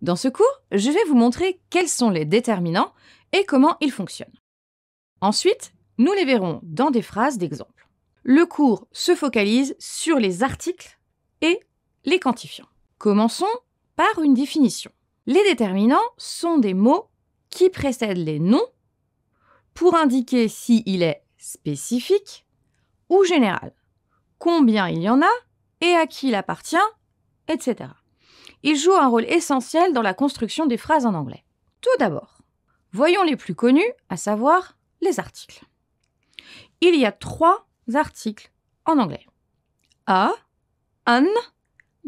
Dans ce cours, je vais vous montrer quels sont les déterminants et comment ils fonctionnent. Ensuite, nous les verrons dans des phrases d'exemple. Le cours se focalise sur les articles et les quantifiants. Commençons par une définition. Les déterminants sont des mots qui précèdent les noms pour indiquer s'il est spécifique ou général, combien il y en a et à qui il appartient, etc. Ils jouent un rôle essentiel dans la construction des phrases en anglais. Tout d'abord, voyons les plus connus, à savoir les articles. Il y a 3 articles en anglais. A, an,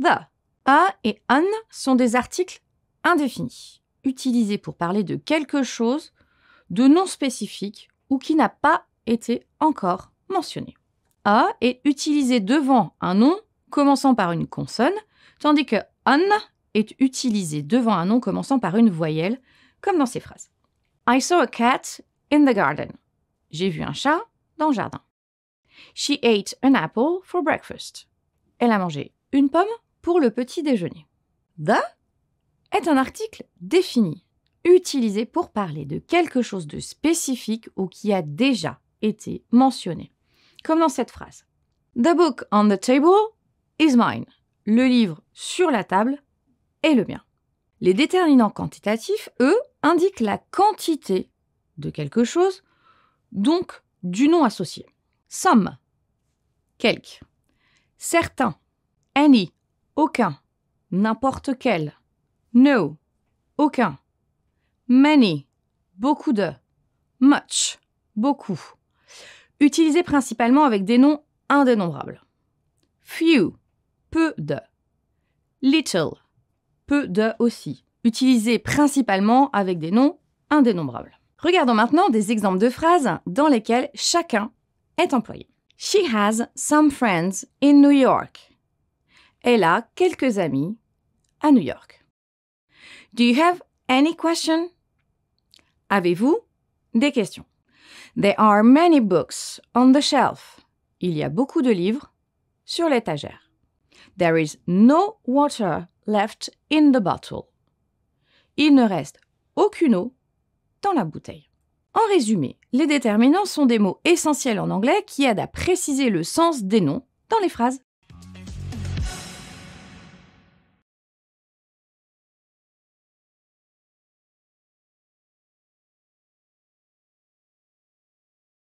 the. A et an sont des articles indéfinis, utilisés pour parler de quelque chose de non spécifique ou qui n'a pas été encore mentionné. A est utilisé devant un nom commençant par une consonne, tandis que an est utilisé devant un nom commençant par une voyelle, comme dans ces phrases. I saw a cat in the garden. J'ai vu un chat dans le jardin. She ate an apple for breakfast. Elle a mangé une pomme pour le petit déjeuner. The est un article défini, utilisé pour parler de quelque chose de spécifique ou qui a déjà été mentionné, comme dans cette phrase. The book on the table is mine. Le livre sur la table est le mien. Les déterminants quantitatifs, eux, indiquent la quantité de quelque chose, donc du nom associé. Some, quelques. Certains, any, aucun. N'importe quel, no, aucun. Many, beaucoup de. Much, beaucoup. Utilisés principalement avec des noms indénombrables. Few, peu de. Little, peu de aussi. Utilisés principalement avec des noms indénombrables. Regardons maintenant des exemples de phrases dans lesquelles chacun est employé. She has some friends in New York. Elle a quelques amis à New York. Do you have any question? Avez-vous des questions? There are many books on the shelf. Il y a beaucoup de livres sur l'étagère. There is no water left in the bottle. Il ne reste aucune eau dans la bouteille. En résumé, les déterminants sont des mots essentiels en anglais qui aident à préciser le sens des noms dans les phrases.